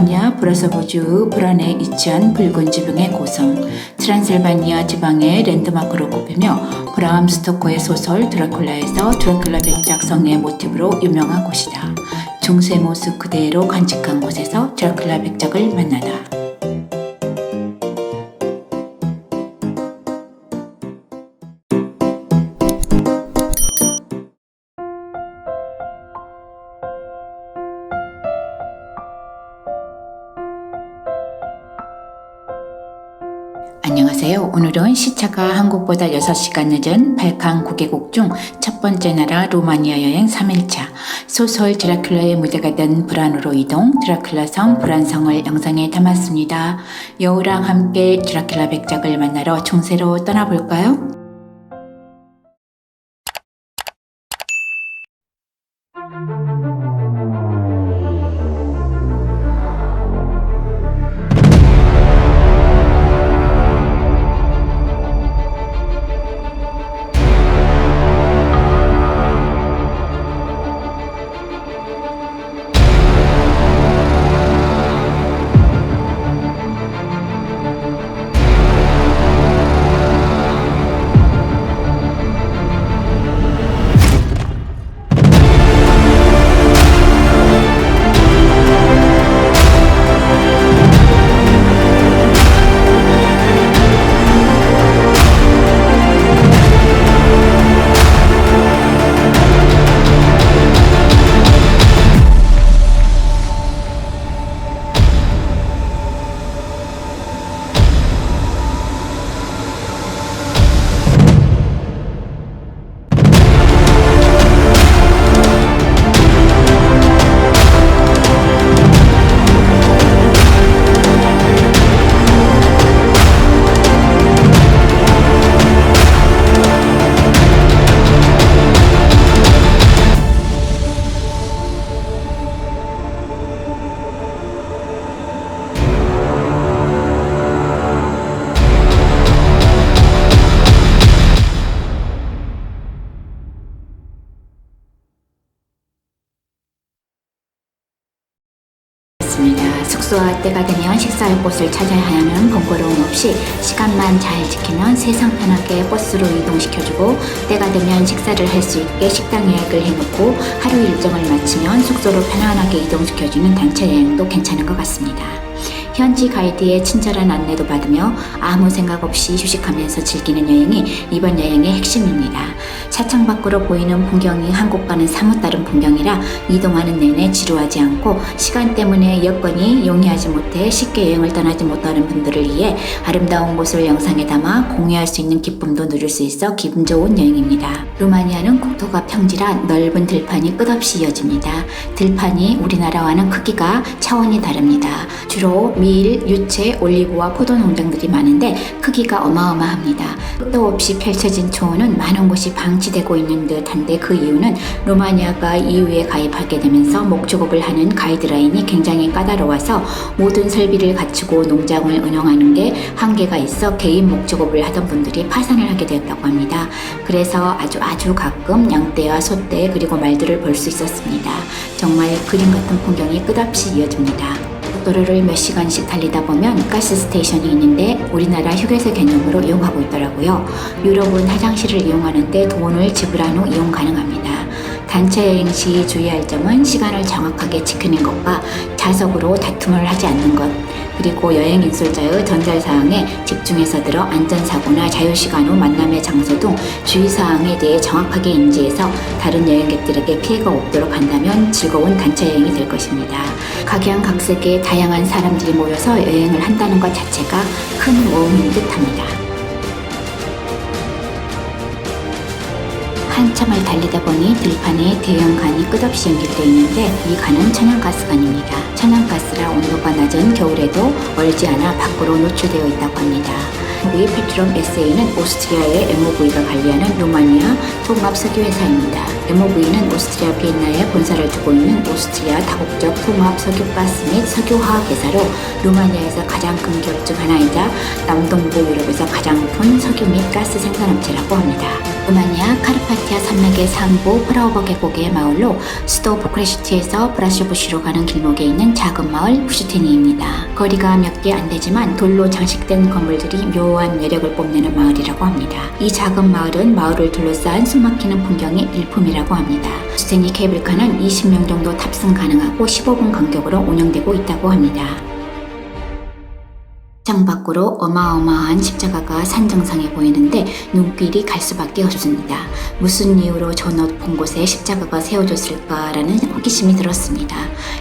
루마니아 브라서보주의 불안에 위치한 붉은 지붕의 고성, 트란실바니아 지방의 랜드마크로 꼽히며 브람 스토커의 소설 드라큘라에서 드라큘라 백작 성의 모티브로 유명한 곳이다. 중세 모습 그대로 간직한 곳에서 드라큘라 백작을 만나다. 안녕하세요. 오늘은 시차가 한국보다 6시간 늦은 발칸 9개국 중 첫 번째 나라 루마니아 여행 3일차, 소설 드라큘라의 무대가 된 브란으로 이동, 드라큘라 성 브란성을 영상에 담았습니다. 여우랑 함께 드라큘라 백작을 만나러 중세로 떠나볼까요? 숙소와 때가 되면 식사할 곳을 찾아야 하는 번거로움 없이 시간만 잘 지키면 세상 편하게 버스로 이동시켜주고, 때가 되면 식사를 할 수 있게 식당 예약을 해놓고 하루 일정을 마치면 숙소로 편안하게 이동시켜주는 단체 여행도 괜찮은 것 같습니다. 현지 가이드의 친절한 안내도 받으며 아무 생각 없이 휴식하면서 즐기는 여행이 이번 여행의 핵심입니다. 차창 밖으로 보이는 풍경이 한국과는 사뭇 다른 풍경이라 이동하는 내내 지루하지 않고, 시간 때문에 여건이 용이하지 못해 쉽게 여행을 떠나지 못하는 분들을 위해 아름다운 곳을 영상에 담아 공유할 수 있는 기쁨도 누릴 수 있어 기분 좋은 여행입니다. 루마니아는 국토가 평지라 넓은 들판이 끝없이 이어집니다. 들판이 우리나라와는 크기가 차원이 다릅니다. 주로 밀, 유채, 올리브와 포도 농장들이 많은데 크기가 어마어마합니다. 끝도 없이 펼쳐진 초원은 많은 곳이 방치되고 있는 듯한데, 그 이유는 루마니아가 EU에 가입하게 되면서 목축업을 하는 가이드라인이 굉장히 까다로워서 모든 설비를 갖추고 농장을 운영하는 게 한계가 있어 개인 목축업을 하던 분들이 파산을 하게 되었다고 합니다. 그래서 아주 가끔 양떼와 소떼 그리고 말들을 볼 수 있었습니다. 정말 그림 같은 풍경이 끝없이 이어집니다. 도로를 몇 시간씩 달리다 보면 가스 스테이션이 있는데 우리나라 휴게소 개념으로 이용하고 있더라고요. 유럽은 화장실을 이용하는데 돈을 지불한 후 이용 가능합니다. 단체 여행 시 주의할 점은 시간을 정확하게 지키는 것과 좌석으로 다툼을 하지 않는 것, 그리고 여행 인솔자의 전달사항에 집중해서 들어 안전사고나 자유시간 후 만남의 장소 등 주의사항에 대해 정확하게 인지해서 다른 여행객들에게 피해가 없도록 한다면 즐거운 단체 여행이 될 것입니다. 각양각색의 다양한 사람들이 모여서 여행을 한다는 것 자체가 큰 모험인 듯합니다. 한참을 달리다 보니 들판에 대형 간이 끝없이 연결되어 있는데, 이 간은 천연가스관입니다. 천연가스라 온도가 낮은 겨울에도 얼지 않아 밖으로 노출되어 있다고 합니다. 이 페트롬 SA는 오스트리아의 MOV가 관리하는 루마니아 통합 석유회사입니다. MOV는 오스트리아 비엔나에 본사를 두고 있는 오스트리아 다국적 통합 석유가스 및 석유화학 회사로 루마니아에서 가장 큰 기업 중 하나이자 남동부 유럽에서 가장 큰 석유 및 가스 생산업체라고 합니다. 루마니아 카르파티아 산맥의 상부 프라우버 계곡의 마을로 수도 부크레슈티에서 브라쇼브시로 가는 길목에 있는 작은 마을 부슈테니입니다. 거리가 몇 개 안 되지만 돌로 장식된 건물들이 묘한 매력을 뽐내는 마을이라고 합니다. 이 작은 마을은 마을을 둘러싼 숨막히는 풍경의 일품이라고 합니다. 부슈테니 케이블카는 20명 정도 탑승 가능하고 15분 간격으로 운영되고 있다고 합니다. 장 밖으로 어마어마한 십자가가 산 정상에 보이는데 눈길이 갈 수밖에 없습니다. 무슨 이유로 저 높은 곳에 십자가가 세워졌을까라는 호기심이 들었습니다.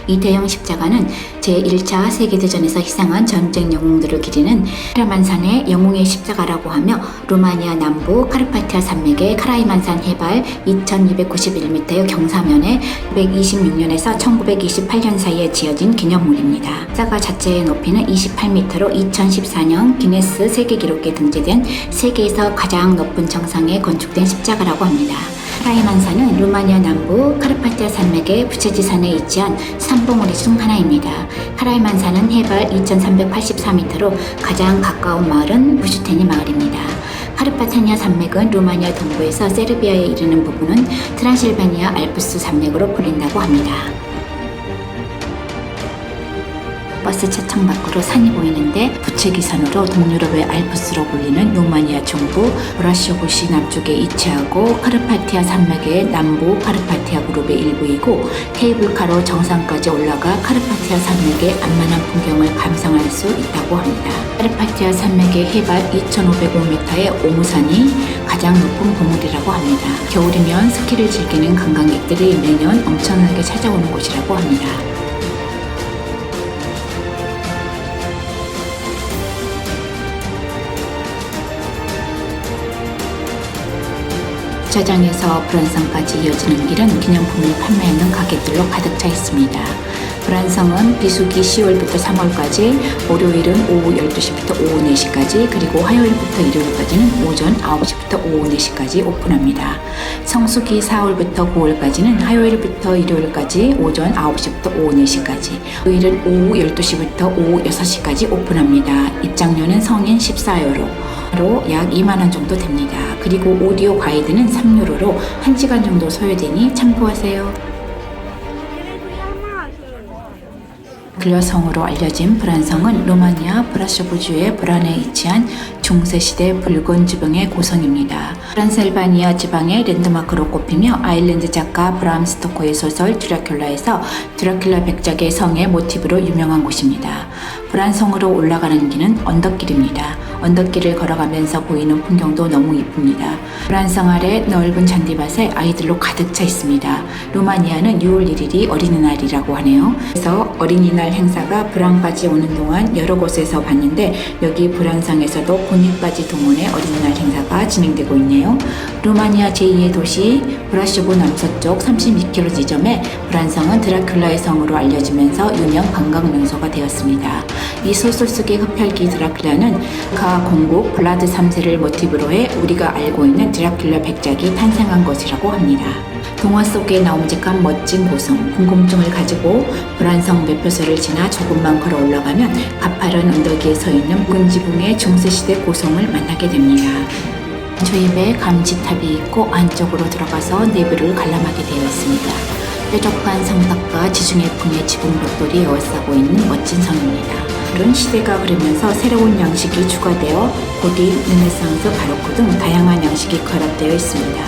이 대형 십자가는 제1차 세계대전에서 희생한 전쟁 영웅들을 기리는 카라만산의 영웅의 십자가라고 하며 루마니아 남부 카르파티아 산맥의 카라이만산 해발 2291m의 경사면에 926년에서 1928년 사이에 지어진 기념물입니다. 십자가 자체의 높이는 28m로 2014년 기네스 세계기록에 등재된 세계에서 가장 높은 정상에 건축된 십자가라고 합니다. 카라이만산은 루마니아 남부 카르파티아 산맥의 부채지산에 위치한 산봉우리 중 하나입니다. 카라이만산은 해발 2384m로 가장 가까운 마을은 부슈테니 마을입니다. 카르파타니아 산맥은 루마니아 동부에서 세르비아에 이르는 부분은 트란실바니아 알프스 산맥으로 불린다고 합니다. 버스 차창 밖으로 산이 보이는데 부채기산으로 동유럽의 알프스로 불리는 루마니아 중부 브라쇼브시 남쪽에 위치하고 카르파티아 산맥의 남부 카르파티아 그룹의 일부이고 케이블카로 정상까지 올라가 카르파티아 산맥의 안만한 풍경을 감상할 수 있다고 합니다. 카르파티아 산맥의 해발 2505m의 오무산이 가장 높은 봉우리라고 합니다. 겨울이면 스키를 즐기는 관광객들이 매년 엄청나게 찾아오는 곳이라고 합니다. 주차장에서 브란성까지 이어지는 길은 기념품을 판매하는 가게들로 가득 차 있습니다. 브란성은 비수기 10월부터 3월까지, 월요일은 오후 12시부터 오후 4시까지, 그리고 화요일부터 일요일까지는 오전 9시부터 오후 4시까지 오픈합니다. 성수기 4월부터 9월까지는 화요일부터 일요일까지 오전 9시부터 오후 4시까지, 토요일은 오후 12시부터 오후 6시까지 오픈합니다. 입장료는 성인 14유로. 약 2만원 정도 됩니다. 그리고 오디오 가이드는 3유로로 1시간 정도 소요되니 참고하세요. 근려성으로 알려진 브란성은 루마니아 브라쇼브주의 브란에 위치한 중세시대 붉은 지붕의 고성입니다. 트란실바니아 지방의 랜드마크로 꼽히며 아일랜드 작가 브람 스토커의 소설 드라큘라에서 드라큘라 백작의 성의 모티브로 유명한 곳입니다. 브란성으로 올라가는 길은 언덕길입니다. 언덕길을 걸어가면서 보이는 풍경도 너무 이쁩니다. 브란성 아래 넓은 잔디밭에 아이들로 가득 차 있습니다. 루마니아는 6월 1일이 어린이날이라고 하네요. 그래서 어린이날 행사가 브란까지 오는 동안 여러 곳에서 봤는데 여기 브란성에서도 본인까지 동원의 어린이날 행사가 진행되고 있네요. 루마니아 제2의 도시 브라쇼브 남서쪽 32km 지점에 브란성은 드라큘라의 성으로 알려지면서 유명 관광 명소가 되었습니다. 이 소설 속의 흡혈귀 드라큘라는 공국 블라드 3세를 모티브로 해 우리가 알고 있는 드라큘라 백작이 탄생한 것이라고 합니다. 동화 속에 나옴직한 멋진 고성, 궁금증을 가지고 브란성 매표소를 지나 조금만 걸어 올라가면 가파른 언덕 위에 서 있는 붉은 지붕의 중세시대 고성을 만나게 됩니다. 조입에 감지탑이 있고 안쪽으로 들어가서 내부를 관람하게 되어 있습니다. 뾰족한 성곽과 지중해풍의 지붕 벽돌이 에워싸고 있는 멋진 성입니다. 이런 시대가 흐르면서 새로운 양식이 추가되어 고딕, 르네상스, 바로크 등 다양한 양식이 결합되어 있습니다.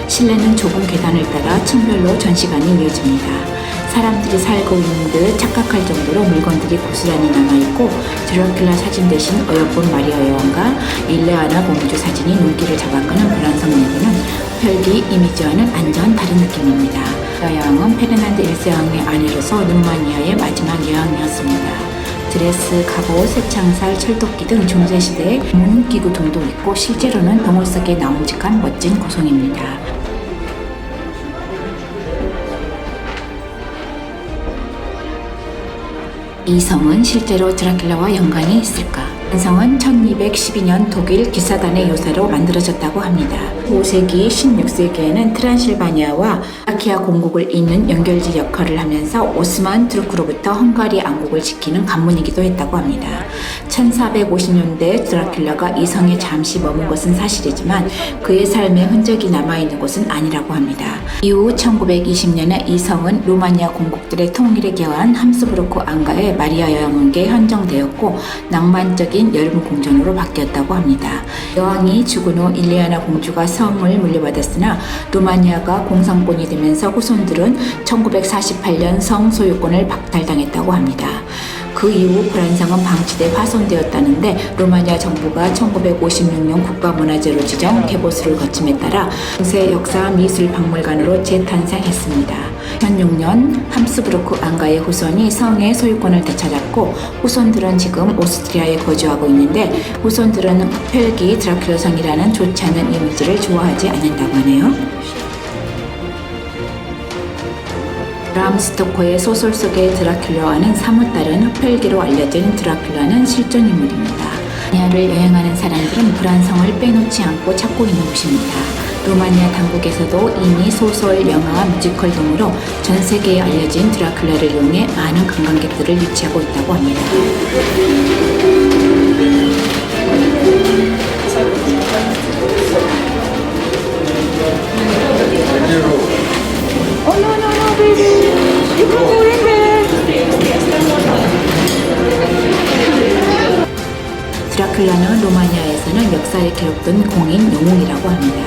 실내는 좁은 계단을 따라 층별로 전시관이 이어집니다. 사람들이 살고 있는 듯 착각할 정도로 물건들이 고스란히 남아있고 드라큘라 사진 대신 어여쁜 마리아 여왕과 일레아나 공주 사진이 눈길을 잡아끄는 브란성 내부는 흡혈귀 이미지와는 완전 다른 느낌입니다. 여왕은 페르난드 1세 왕의 아내로서 루마니아의 마지막 여왕이었습니다. 드레스, 갑옷, 쇠창살, 철도끼 등 중세시대의 문기구 등도 있고 실제로는 동물 속에 나옴직한 멋진 고성입니다. 이 성은 실제로 드라큘라와 연관이 있을까? 이 성은 1212년 독일 기사단의 요새로 만들어졌다고 합니다. 15세기, 16세기에는 트란실바니아와 아키아 공국을 잇는 연결지 역할을 하면서 오스만 투르크로부터 헝가리 왕국을 지키는 관문이기도 했다고 합니다. 1450년대 드라큘라가 이 성에 잠시 머문 것은 사실이지만 그의 삶의 흔적이 남아있는 곳은 아니라고 합니다. 이후 1920년에 이 성은 루마니아 공국들의 통일에 기여한 함스부르크 왕가의 마리아 여왕에게 헌정되었고 낭만적인 여름 궁전으로 바뀌었다고 합니다. 여왕이 죽은 후 일리아나 공주가 성을 물려받았으나 루마니아가 공산권이 되면서 후손들은 1948년 성 소유권을 박탈당했다고 합니다. 그 이후 불안성은 방치돼 파손되었다는데 루마니아 정부가 1956년 국가문화재로 지정 개보수를 거침에 따라 중세 역사 미술 박물관으로 재탄생했습니다. 2006년 함스부르크 왕가의 후손이 성의 소유권을 되찾았고 후손들은 지금 오스트리아에 거주하고 있는데 후손들은 흡혈귀 드라큘라 성이라는 좋지 않은 이미지를 좋아하지 않는다고 하네요. 브람 스토커의 소설 속의 드라큘라와는 사뭇 다른 흡혈귀로 알려진 드라큘라는 실존 인물입니다. 루마니아를 여행하는 사람들은 불안성을 빼놓지 않고 찾고 있는 곳입니다. 루마니아 당국에서도 이미 소설, 영화, 뮤지컬 등으로 전 세계에 알려진 드라큘라를 이용해 많은 관광객들을 유치하고 있다고 합니다. 드라큘라는 루마니아에서는 역사에 기록된 공인 영웅이라고 합니다.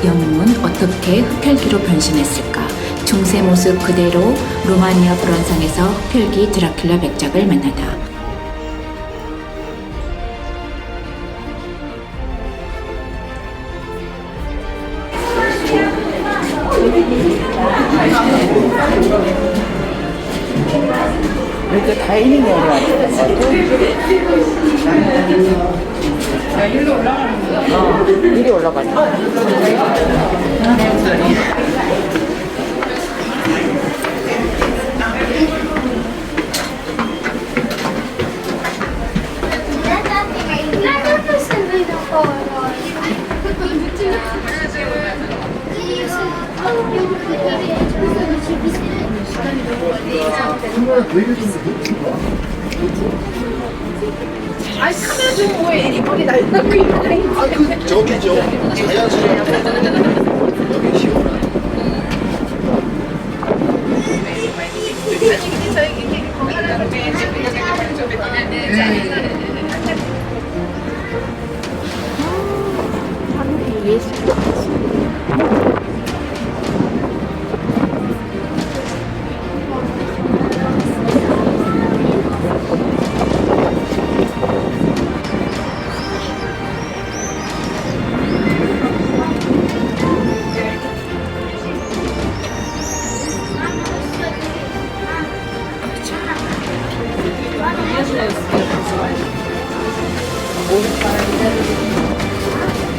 영웅은 어떻게 흡혈귀로 변신했을까? 중세 모습 그대로 루마니아 불안성에서 흡혈귀 드라큘라 백작을 만나다. 이렇게 다이닝으로 일로 올라가는 거야? 이리 올라가자. 아니 카메라 좀 뭐해 애리 거기 날라고 있는 저기죠. 자연스럽게 여기 시원한.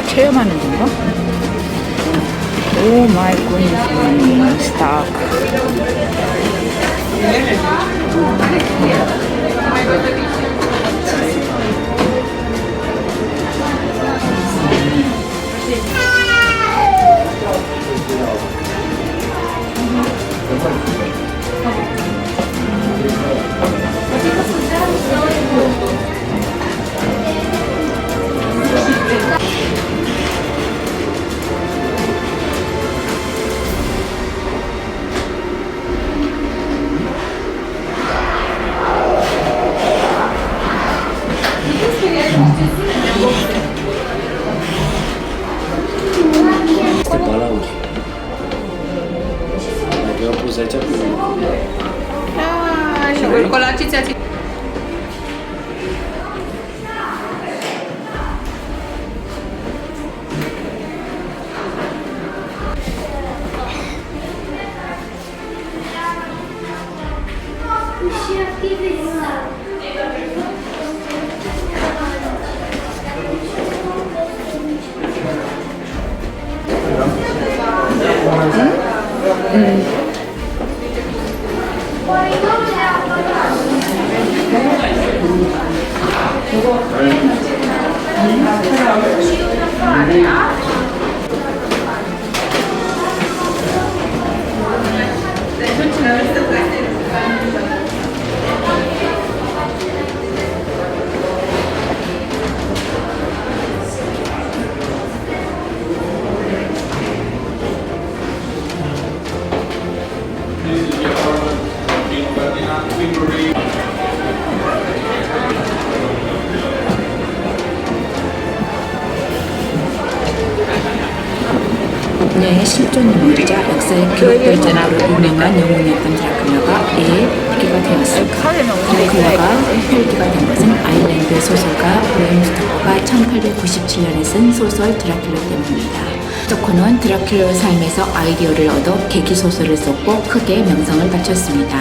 체험하는 건가? 오 마이 굿니스 스탁. Șocolacița. 수준인물이자 역사에 기록될 정도로 유명한 영웅이었던 드라큘라가 폐기가 되었을까? 드라큘라가 폐기가 된 것은 아일랜드 소설가 브람 스토커가 1897년에 쓴 소설 드라큘라 때문입니다. 스토커는 드라큘라의 삶에서 아이디어를 얻어 계기소설을 썼고 크게 명성을 바쳤습니다.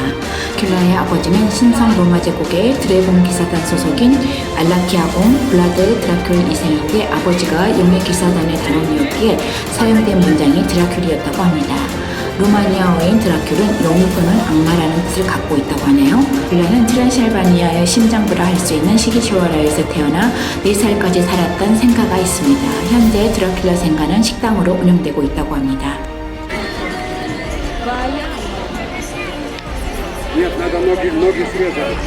큘라의 아버지는 신성 로마 제국의 드래곤 기사단 소속인 알라키아공 블라드 드라큘 2세인데 아버지가 용의 기사단의 단원이었기에 사용된 문장이 드라큘이었다고 합니다. 루마니아어인 드라큘은 용 또는 악마라는 뜻을 갖고 있다고 하네요. 큘라는 트랜실바니아의 심장부라 할 수 있는 시기시와라에서 태어나 4살까지 살았던 생가가 있습니다. 현재 드라큘라 생가는 식당으로 운영되고 있다고 합니다. Нет, надо ноги срезать.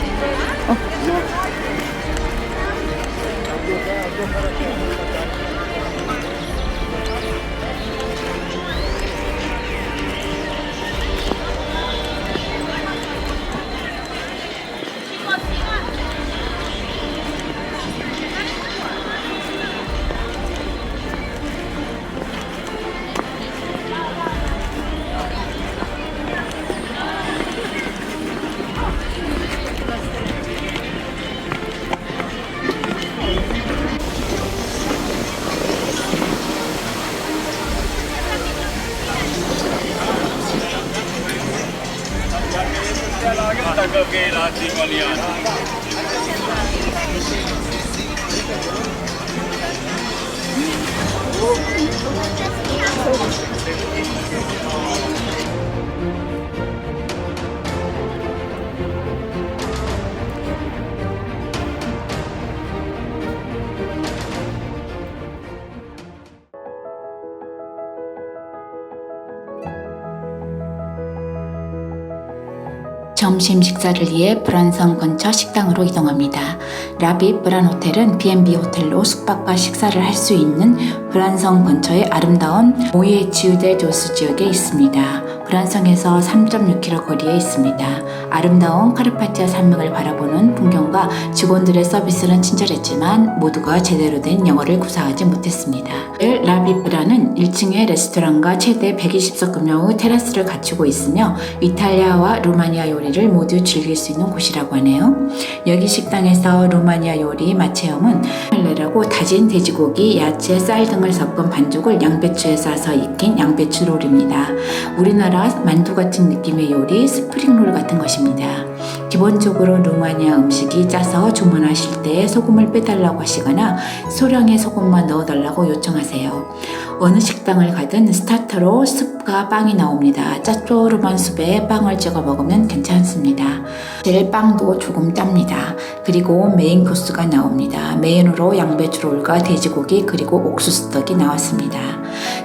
점심 식사를 위해 브란성 근처 식당으로 이동합니다. 라비 브란 호텔은 B&B 호텔로 숙박과 식사를 할 수 있는 브란성 근처의 아름다운 모예지우데 조스 지역에 있습니다. 브란성에서 3.6km 거리에 있습니다. 아름다운 카르파티아 산맥을 바라보는 풍경과 직원들의 서비스는 친절했지만 모두가 제대로 된 영어를 구사하지 못했습니다. 라비 브란은 1층의 레스토랑과 최대 120석급형의 테라스를 갖추고 있으며 이탈리아와 루마니아 요리를 모두 즐길 수 있는 곳이라고 하네요. 여기 식당에서 루마니아 요리 맛 체험은 할레라고 다진 돼지고기, 야채, 쌀 등을 섞은 반죽을 양배추에 싸서 익힌 양배추롤입니다. 우리나라 만두 같은 느낌의 요리, 스프링롤 같은 것입니다. 기본적으로 루마니아 음식이 짜서 주문하실 때 소금을 빼달라고 하시거나 소량의 소금만 넣어달라고 요청하세요. 어느 식당을 가든 스타터로 숲과 빵이 나옵니다. 짭조름한 숲에 빵을 찍어 먹으면 괜찮습니다. 제일 빵도 조금 짭니다. 그리고 메인 코스가 나옵니다. 메인으로 양배추롤과 돼지고기 그리고 옥수수떡이 나왔습니다.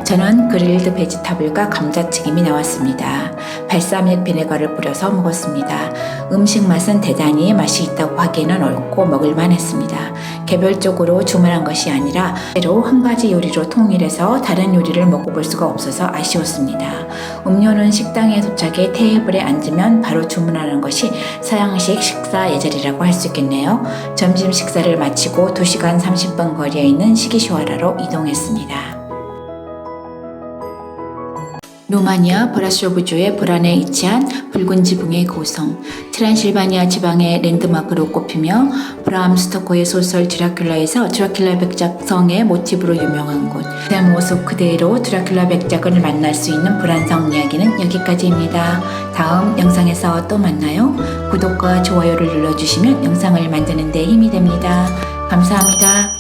저는 그릴드 베지타블과 감자튀김이 나왔습니다. 발사믹 비네가를 뿌려서 먹었습니다. 음식 맛은 대단히 맛이 있다고 하기에는 옳고 먹을만 했습니다. 개별적으로 주문한 것이 아니라 새로 한 가지 요리로 통일해서 다른 요리를 먹어볼 수가 없어서 아쉬웠습니다. 음료는 식당에 도착해 테이블에 앉으면 바로 주문하는 것이 서양식 식사 예절이라고 할 수 있겠네요. 점심 식사를 마치고 2시간 30분 거리에 있는 시기시와라로 이동했습니다. 루마니아 브라쇼브주의 브란에 위치한 붉은 지붕의 고성, 트란실바니아 지방의 랜드마크로 꼽히며 브람 스토커의 소설 드라큘라에서 드라큘라 백작성의 모티브로 유명한 곳, 그 모습 그대로 드라큘라 백작을 만날 수 있는 브란성 이야기는 여기까지입니다. 다음 영상에서 또 만나요. 구독과 좋아요를 눌러주시면 영상을 만드는 데 힘이 됩니다. 감사합니다.